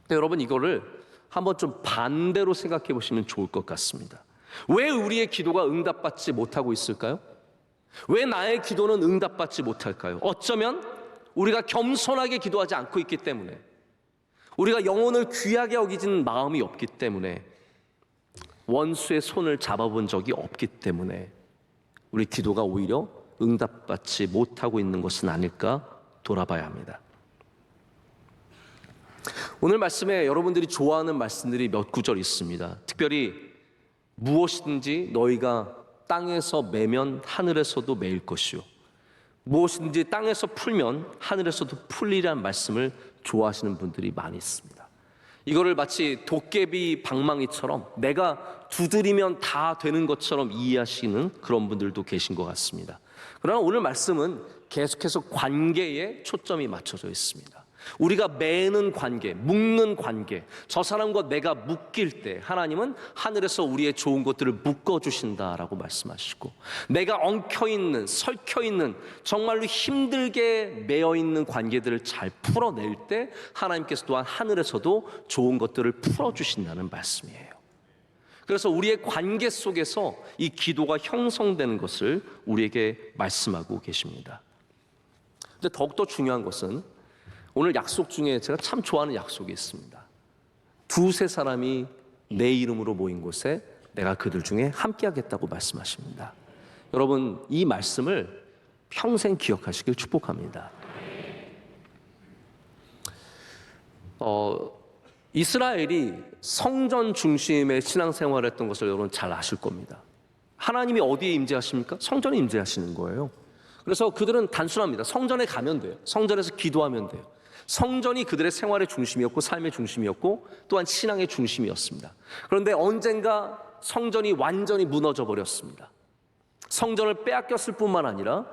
근데 여러분 이거를 한번 좀 반대로 생각해 보시면 좋을 것 같습니다. 왜 우리의 기도가 응답받지 못하고 있을까요? 왜 나의 기도는 응답받지 못할까요? 어쩌면 우리가 겸손하게 기도하지 않고 있기 때문에, 우리가 영혼을 귀하게 여기진 마음이 없기 때문에, 원수의 손을 잡아본 적이 없기 때문에 우리 기도가 오히려 응답받지 못하고 있는 것은 아닐까 돌아봐야 합니다. 오늘 말씀에 여러분들이 좋아하는 말씀들이 몇 구절 있습니다. 특별히 무엇이든지 너희가 땅에서 매면 하늘에서도 매일 것이요 무엇이든지 땅에서 풀면 하늘에서도 풀리라는 말씀을 좋아하시는 분들이 많이 있습니다. 이거를 마치 도깨비 방망이처럼 내가 두드리면 다 되는 것처럼 이해하시는 그런 분들도 계신 것 같습니다. 그러나 오늘 말씀은 계속해서 관계에 초점이 맞춰져 있습니다. 우리가 매는 관계, 묶는 관계, 저 사람과 내가 묶일 때 하나님은 하늘에서 우리의 좋은 것들을 묶어주신다라고 말씀하시고, 내가 엉켜있는, 설켜있는, 정말로 힘들게 매어있는 관계들을 잘 풀어낼 때 하나님께서 또한 하늘에서도 좋은 것들을 풀어주신다는 말씀이에요. 그래서 우리의 관계 속에서 이 기도가 형성되는 것을 우리에게 말씀하고 계십니다. 근데 더욱더 중요한 것은 오늘 약속 중에 제가 참 좋아하는 약속이 있습니다. 2-3 사람이 내 이름으로 모인 곳에 내가 그들 중에 함께하겠다고 말씀하십니다. 여러분 이 말씀을 평생 기억하시길 축복합니다. 이스라엘이 성전 중심의 신앙생활을 했던 것을 여러분 잘 아실 겁니다. 하나님이 어디에 임재하십니까? 성전에 임재하시는 거예요. 그래서 그들은 단순합니다. 성전에 가면 돼요. 성전에서 기도하면 돼요. 성전이 그들의 생활의 중심이었고 삶의 중심이었고 또한 신앙의 중심이었습니다. 그런데 언젠가 성전이 완전히 무너져 버렸습니다. 성전을 빼앗겼을 뿐만 아니라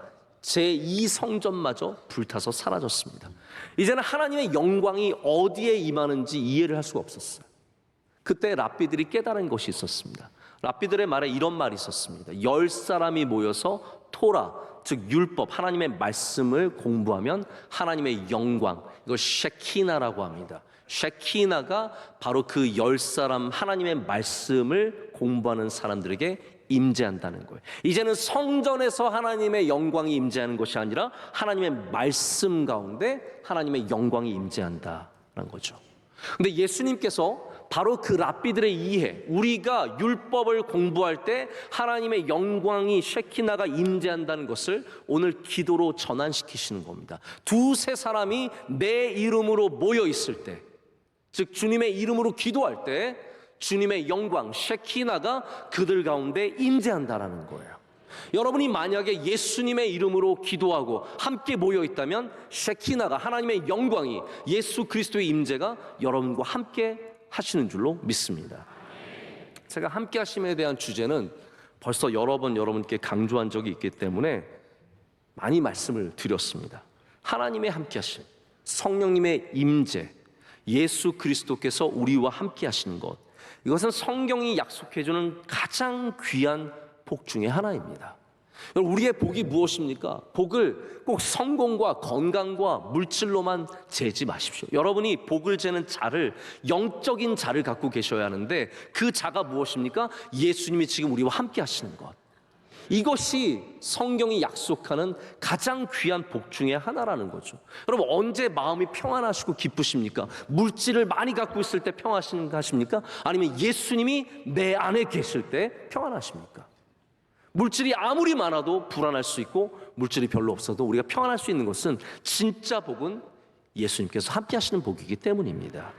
제2성전마저 불타서 사라졌습니다. 이제는 하나님의 영광이 어디에 임하는지 이해를 할 수가 없었어요. 그때 랍비들이 깨달은 것이 있었습니다. 랍비들의 말에 이런 말이 있었습니다. 10사람이 모여서 토라, 즉 율법, 하나님의 말씀을 공부하면 하나님의 영광, 이걸 셰키나라고 합니다. 셰키나가 바로 그 10사람 하나님의 말씀을 공부하는 사람들에게 임재한다는 거예요. 이제는 성전에서 하나님의 영광이 임재하는 것이 아니라 하나님의 말씀 가운데 하나님의 영광이 임재한다는 거죠. 근데 예수님께서 바로 그 랍비들의 이해, 우리가 율법을 공부할 때 하나님의 영광이 셰키나가 임재한다는 것을 오늘 기도로 전환시키시는 겁니다. 두세 사람이 내 이름으로 모여 있을 때, 즉 주님의 이름으로 기도할 때 주님의 영광 셰키나가 그들 가운데 임재한다라는 거예요. 여러분이 만약에 예수님의 이름으로 기도하고 함께 모여 있다면 셰키나가 하나님의 영광이 예수 그리스도의 임재가 여러분과 함께 하시는 줄로 믿습니다. 제가 함께 하심에 대한 주제는 벌써 여러 번 여러분께 강조한 적이 있기 때문에 많이 말씀을 드렸습니다. 하나님의 함께 하심, 성령님의 임재, 예수 그리스도께서 우리와 함께 하시는 것, 이것은 성경이 약속해주는 가장 귀한 복 중에 하나입니다. 우리의 복이 무엇입니까? 복을 꼭 성공과 건강과 물질로만 재지 마십시오. 여러분이 복을 재는 자를, 영적인 자를 갖고 계셔야 하는데 그 자가 무엇입니까? 예수님이 지금 우리와 함께 하시는 것. 이것이 성경이 약속하는 가장 귀한 복 중에 하나라는 거죠. 여러분, 언제 마음이 평안하시고 기쁘십니까? 물질을 많이 갖고 있을 때 평안하십니까? 아니면 예수님이 내 안에 계실 때 평안하십니까? 물질이 아무리 많아도 불안할 수 있고 물질이 별로 없어도 우리가 평안할 수 있는 것은, 진짜 복은 예수님께서 함께 하시는 복이기 때문입니다.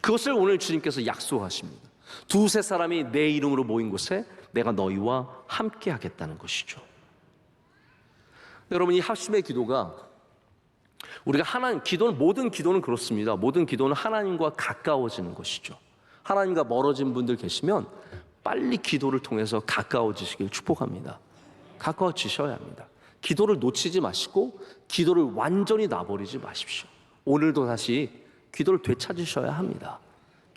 그것을 오늘 주님께서 약속하십니다. 두세 사람이 내 이름으로 모인 곳에 내가 너희와 함께 하겠다는 것이죠. 여러분, 이 합심의 기도가 우리가 기도는, 모든 기도는 그렇습니다. 모든 기도는 하나님과 가까워지는 것이죠. 하나님과 멀어진 분들 계시면 빨리 기도를 통해서 가까워지시길 축복합니다. 가까워지셔야 합니다. 기도를 놓치지 마시고 기도를 완전히 놔버리지 마십시오. 오늘도 다시 기도를 되찾으셔야 합니다.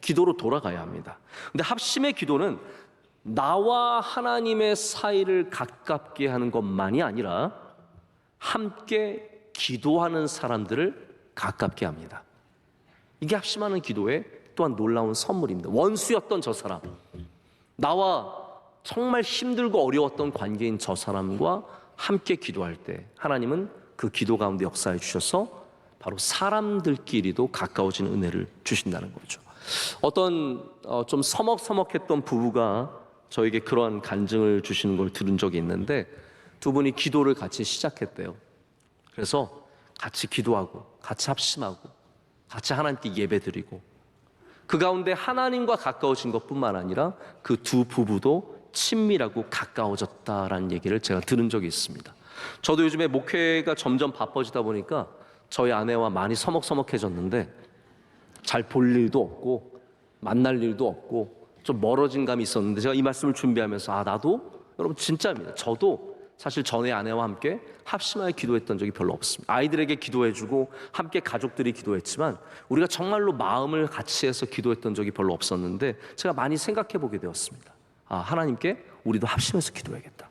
기도로 돌아가야 합니다. 근데 합심의 기도는 나와 하나님의 사이를 가깝게 하는 것만이 아니라 함께 기도하는 사람들을 가깝게 합니다. 이게 합심하는 기도의 또한 놀라운 선물입니다. 원수였던 저 사람, 나와 정말 힘들고 어려웠던 관계인 저 사람과 함께 기도할 때 하나님은 그 기도 가운데 역사해 주셔서 바로 사람들끼리도 가까워지는 은혜를 주신다는 거죠. 어떤 좀 서먹서먹했던 부부가 저에게 그러한 간증을 주시는 걸 들은 적이 있는데, 두 분이 기도를 같이 시작했대요. 그래서 같이 기도하고 같이 합심하고 같이 하나님께 예배드리고 그 가운데 하나님과 가까워진 것뿐만 아니라 그 두 부부도 친밀하고 가까워졌다라는 얘기를 제가 들은 적이 있습니다. 저도 요즘에 목회가 점점 바빠지다 보니까 저희 아내와 많이 서먹서먹해졌는데 잘 볼 일도 없고 만날 일도 없고 좀 멀어진 감이 있었는데, 제가 이 말씀을 준비하면서 나도, 여러분 진짜입니다, 저도 사실 전에 아내와 함께 합심하여 기도했던 적이 별로 없습니다. 아이들에게 기도해주고 함께 가족들이 기도했지만 우리가 정말로 마음을 같이 해서 기도했던 적이 별로 없었는데, 제가 많이 생각해 보게 되었습니다. 하나님께 우리도 합심해서 기도해야겠다.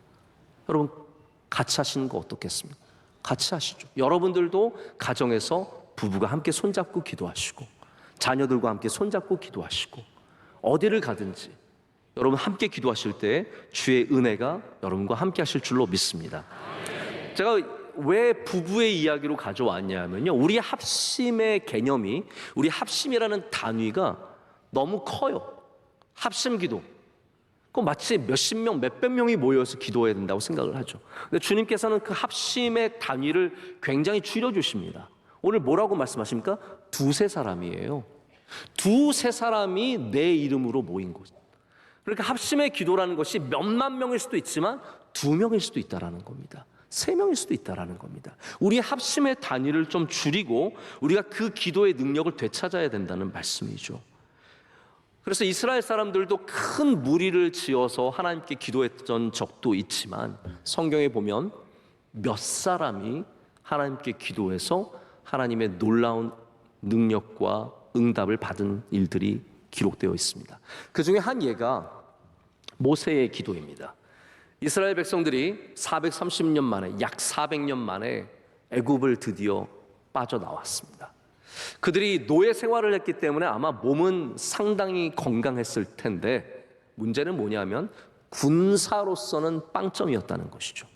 여러분, 같이 하시는 거 어떻겠습니까? 같이 하시죠. 여러분들도 가정에서 부부가 함께 손잡고 기도하시고 자녀들과 함께 손잡고 기도하시고 어디를 가든지 여러분 함께 기도하실 때 주의 은혜가 여러분과 함께 하실 줄로 믿습니다. 제가 왜 부부의 이야기로 가져왔냐면요, 우리 합심의 개념이, 우리 합심이라는 단위가 너무 커요. 합심 기도, 그 마치 몇십 명, 몇백 명이 모여서 기도해야 된다고 생각을 하죠. 근데 주님께서는 그 합심의 단위를 굉장히 줄여주십니다. 오늘 뭐라고 말씀하십니까? 두세 사람이에요. 두세 사람이 내 이름으로 모인 곳. 그러니까 합심의 기도라는 것이 몇만 명일 수도 있지만 2명일 수도 있다라는 겁니다. 3명일 수도 있다라는 겁니다. 우리 합심의 단위를 좀 줄이고 우리가 그 기도의 능력을 되찾아야 된다는 말씀이죠. 그래서 이스라엘 사람들도 큰 무리를 지어서 하나님께 기도했던 적도 있지만 성경에 보면 몇 사람이 하나님께 기도해서 하나님의 놀라운 능력과 응답을 받은 일들이 기록되어 있습니다. 그 중에 한 예가 모세의 기도입니다. 이스라엘 백성들이 430년 만에, 약 400년 만에 애굽을 드디어 빠져나왔습니다. 그들이 노예 생활을 했기 때문에 아마 몸은 상당히 건강했을 텐데 문제는 뭐냐면 군사로서는 빵점이었다는 것이죠.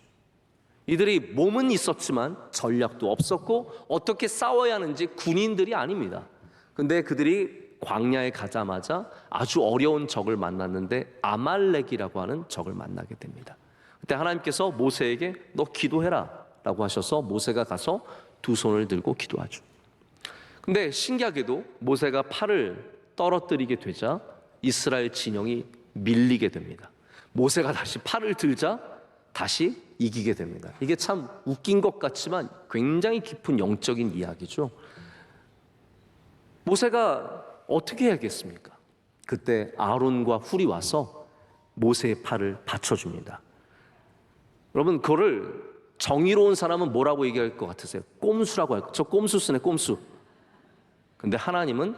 이들이 몸은 있었지만 전략도 없었고 어떻게 싸워야 하는지 군인들이 아닙니다. 근데 그들이 광야에 가자마자 아주 어려운 적을 만났는데 아말렉이라고 하는 적을 만나게 됩니다. 그때 하나님께서 모세에게 너 기도해라 라고 하셔서 모세가 가서 2 손을 들고 기도하죠. 근데 신기하게도 모세가 팔을 떨어뜨리게 되자 이스라엘 진영이 밀리게 됩니다. 모세가 다시 팔을 들자 다시 이기게 됩니다. 이게 참 웃긴 것 같지만 굉장히 깊은 영적인 이야기죠. 모세가 어떻게 해야겠습니까? 그때 아론과 훌이 와서 모세의 팔을 받쳐줍니다. 여러분, 그거를 정의로운 사람은 뭐라고 얘기할 것 같으세요? 꼼수라고 할 거. 저 꼼수 쓰네, 꼼수. 근데 하나님은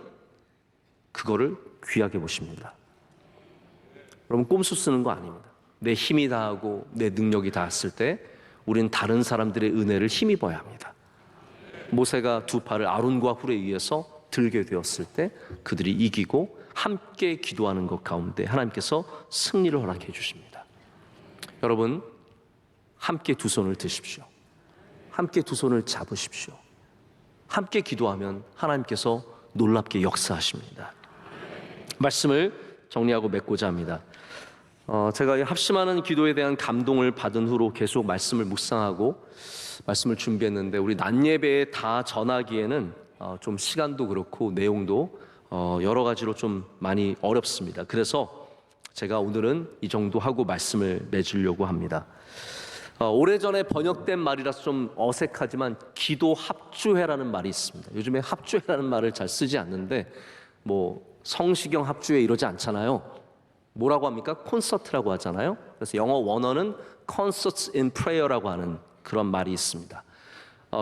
그거를 귀하게 보십니다. 여러분, 꼼수 쓰는 거 아닙니다. 내 힘이 다하고 내 능력이 닿았을 때 우리는 다른 사람들의 은혜를 힘입어야 합니다. 모세가 2 팔을 아론과 훌에 의해서 들게 되었을 때 그들이 이기고 함께 기도하는 것 가운데 하나님께서 승리를 허락해 주십니다. 여러분, 함께 2 손을 드십시오. 함께 2 손을 잡으십시오. 함께 기도하면 하나님께서 놀랍게 역사하십니다. 말씀을 정리하고 맺고자 합니다. 제가 합심하는 기도에 대한 감동을 받은 후로 계속 말씀을 묵상하고 말씀을 준비했는데 우리 낮 예배에 다 전하기에는 좀 시간도 그렇고 내용도 여러 가지로 좀 많이 어렵습니다. 그래서 제가 오늘은 이 정도 하고 말씀을 내주려고 합니다. 오래전에 번역된 말이라서 좀 어색하지만 기도 합주회라는 말이 있습니다. 요즘에 합주회라는 말을 잘 쓰지 않는데 뭐 성시경 합주회 이러지 않잖아요. 뭐라고 합니까? 콘서트라고 하잖아요. 그래서 영어 원어는 Concerts in Prayer라고 하는 그런 말이 있습니다.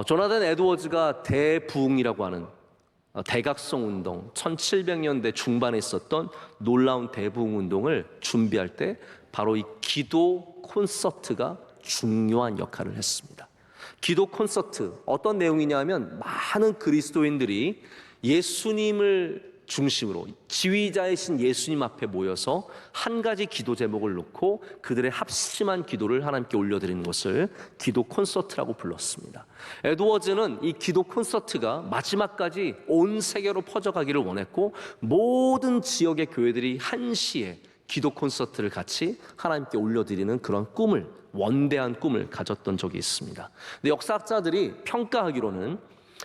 조나단 에드워즈가 대부흥이라고 하는 대각성 운동 1700년대 중반에 있었던 놀라운 대부흥 운동을 준비할 때 바로 이 기도 콘서트가 중요한 역할을 했습니다. 기도 콘서트 어떤 내용이냐 하면 많은 그리스도인들이 예수님을 중심으로 지휘자이신 예수님 앞에 모여서 한 가지 기도 제목을 놓고 그들의 합심한 기도를 하나님께 올려드리는 것을 기도 콘서트라고 불렀습니다. 에드워즈는 이 기도 콘서트가 마지막까지 온 세계로 퍼져가기를 원했고 모든 지역의 교회들이 한시에 기도 콘서트를 같이 하나님께 올려드리는 그런 꿈을 원대한 꿈을 가졌던 적이 있습니다. 근데 역사학자들이 평가하기로는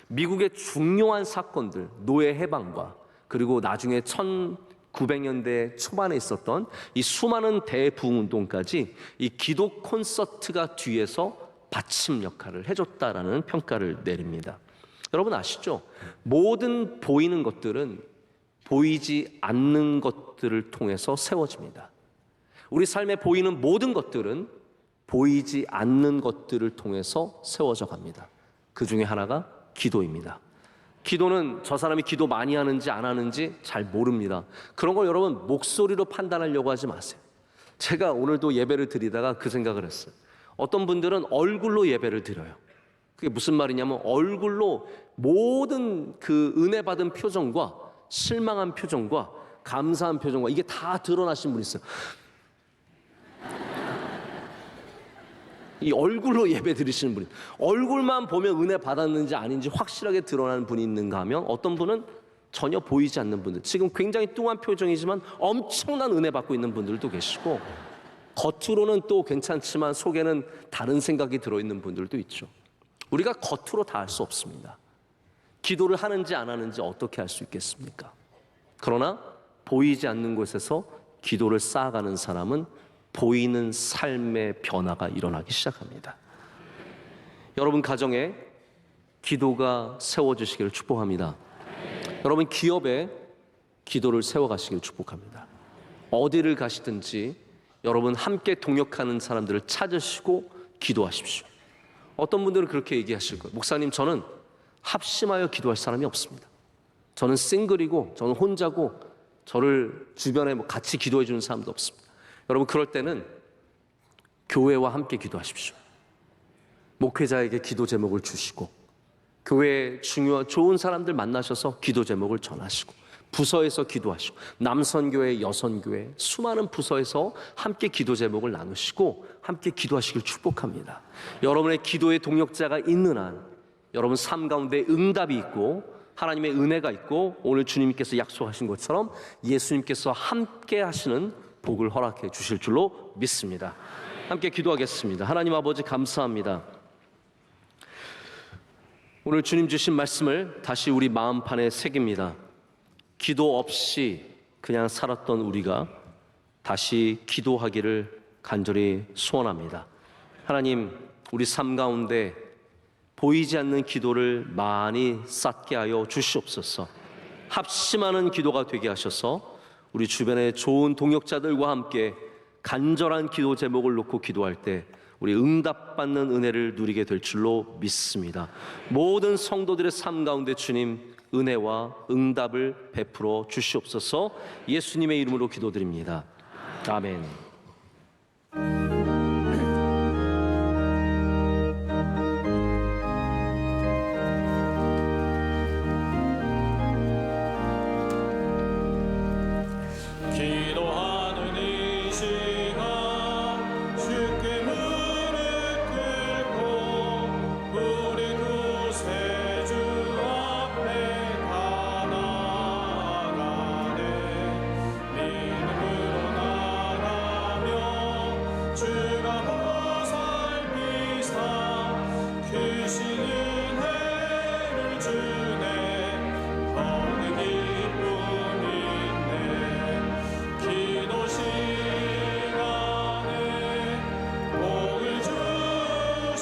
미국의 중요한 사건들 노예 해방과 그리고 나중에 1900년대 초반에 있었던 이 수많은 대부흥 운동까지 이 기도 콘서트가 뒤에서 받침 역할을 해줬다라는 평가를 내립니다. 여러분 아시죠? 모든 보이는 것들은 보이지 않는 것들을 통해서 세워집니다. 우리 삶에 보이는 모든 것들은 보이지 않는 것들을 통해서 세워져 갑니다. 그 중에 하나가 기도입니다. 기도는 저 사람이 기도 많이 하는지 안 하는지 잘 모릅니다. 그런 걸 여러분 목소리로 판단하려고 하지 마세요. 제가 오늘도 예배를 드리다가 그 생각을 했어요. 어떤 분들은 얼굴로 예배를 드려요. 그게 무슨 말이냐면 얼굴로 모든 그 은혜 받은 표정과 실망한 표정과 감사한 표정과 이게 다 드러나신 분이 있어요. 이 얼굴로 예배 드리시는 분이 얼굴만 보면 은혜 받았는지 아닌지 확실하게 드러나는 분이 있는가 하면 어떤 분은 전혀 보이지 않는 분들 지금 굉장히 뚱한 표정이지만 엄청난 은혜 받고 있는 분들도 계시고 겉으로는 또 괜찮지만 속에는 다른 생각이 들어있는 분들도 있죠. 우리가 겉으로 다 알 수 없습니다. 기도를 하는지 안 하는지 어떻게 알 수 있겠습니까? 그러나 보이지 않는 곳에서 기도를 쌓아가는 사람은 보이는 삶의 변화가 일어나기 시작합니다. 여러분 가정에 기도가 세워지시기를 축복합니다. 여러분 기업에 기도를 세워가시기를 축복합니다. 어디를 가시든지 여러분 함께 동역하는 사람들을 찾으시고 기도하십시오. 어떤 분들은 그렇게 얘기하실 거예요. 목사님, 저는 합심하여 기도할 사람이 없습니다. 저는 싱글이고 저는 혼자고 저를 주변에 같이 기도해 주는 사람도 없습니다. 여러분 그럴 때는 교회와 함께 기도하십시오. 목회자에게 기도 제목을 주시고 교회에 중요한 좋은 사람들 만나셔서 기도 제목을 전하시고 부서에서 기도하시고 남선교회, 여선교회 수많은 부서에서 함께 기도 제목을 나누시고 함께 기도하시길 축복합니다. 여러분의 기도의 동역자가 있는 한 여러분 삶 가운데 응답이 있고 하나님의 은혜가 있고 오늘 주님께서 약속하신 것처럼 예수님께서 함께 하시는 복을 허락해 주실 줄로 믿습니다. 함께 기도하겠습니다. 하나님 아버지 감사합니다. 오늘 주님 주신 말씀을 다시 우리 마음판에 새깁니다. 기도 없이 그냥 살았던 우리가 다시 기도하기를 간절히 소원합니다. 하나님, 우리 삶 가운데 보이지 않는 기도를 많이 쌓게 하여 주시옵소서. 합심하는 기도가 되게 하셔서 우리 주변의 좋은 동역자들과 함께 간절한 기도 제목을 놓고 기도할 때 우리 응답받는 은혜를 누리게 될 줄로 믿습니다. 모든 성도들의 삶 가운데 주님 은혜와 응답을 베풀어 주시옵소서. 예수님의 이름으로 기도드립니다. 아멘. 기도하는 이 시간 주께 무릎 꿇고 우리 구세주 앞에 다 나아가네. 믿음으로 나가며 주가 보살피사 크신 은혜를 주네. 더는 기쁨 있네. 기도 시간에 복을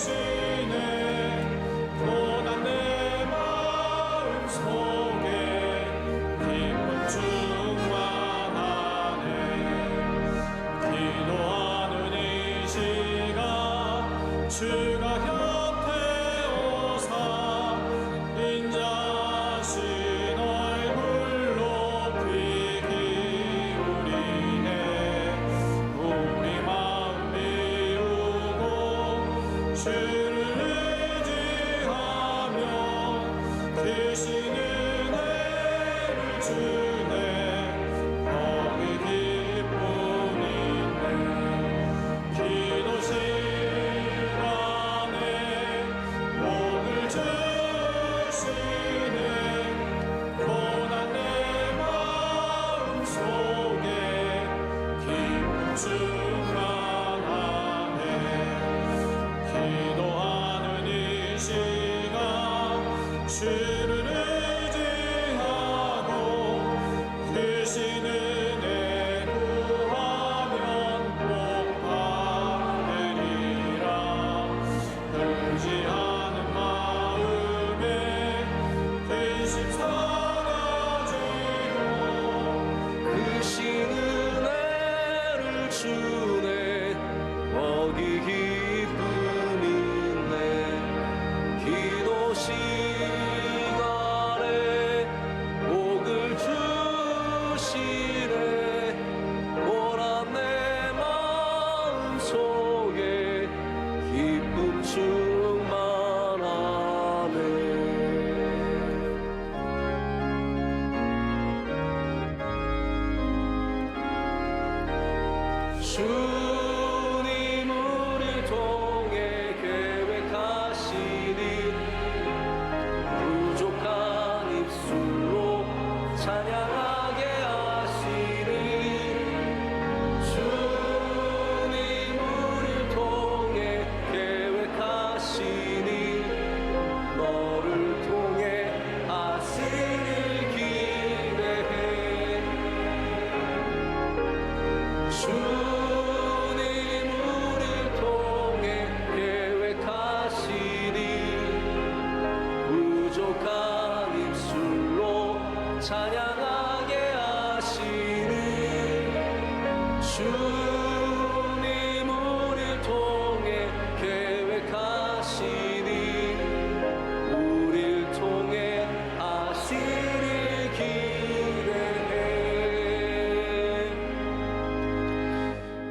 주시네. 고난 내 마음 속에 기쁨 충만하네. 기도하는 이 시간 주가 곁에 오사 인자신 얼굴 높이 기울이네. 우리 마음 비우고 주를 의지하며 크신 은혜를 주네. 거기 기쁨 있네. 기도 시간에 복을 주시네. 고난 내 마음 속에 기쁨 충만하네. 기도하는 이 시간 주를 의지하고 크신 은혜 구하면 복 받으리라. 의지하는 마음에 근심 사라지고 크신 은혜를 주네. 거기 기쁨 있네. 기도 시간에 복을 주시네. 고난 내 마음 속에 기쁨 충만하네. 주님 우리 통해 계획하시니 부족한 입술로 찬양하게 하시니. 주님 우리 통해 계획하시니 너를 통해 하시길 기대해. 주님 우리 통해 계획하시니 찬양하게 하시는 주님 우리를 통해 계획하시니 우리를 통해 하시길 기대해.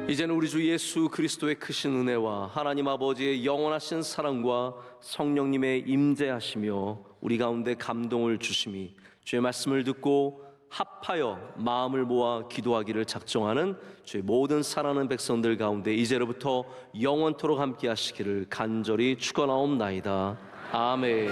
이제는 우리 주 예수 그리스도의 크신 은혜와 하나님 아버지의 영원하신 사랑과 성령님의 임재하시며 우리 가운데 감동을 주심이 주의 말씀을 듣고 합하여 마음을 모아 기도하기를 작정하는 주의 모든 사랑하는 백성들 가운데 이제로부터 영원토록 함께 하시기를 간절히 축원하옵나이다. 아멘.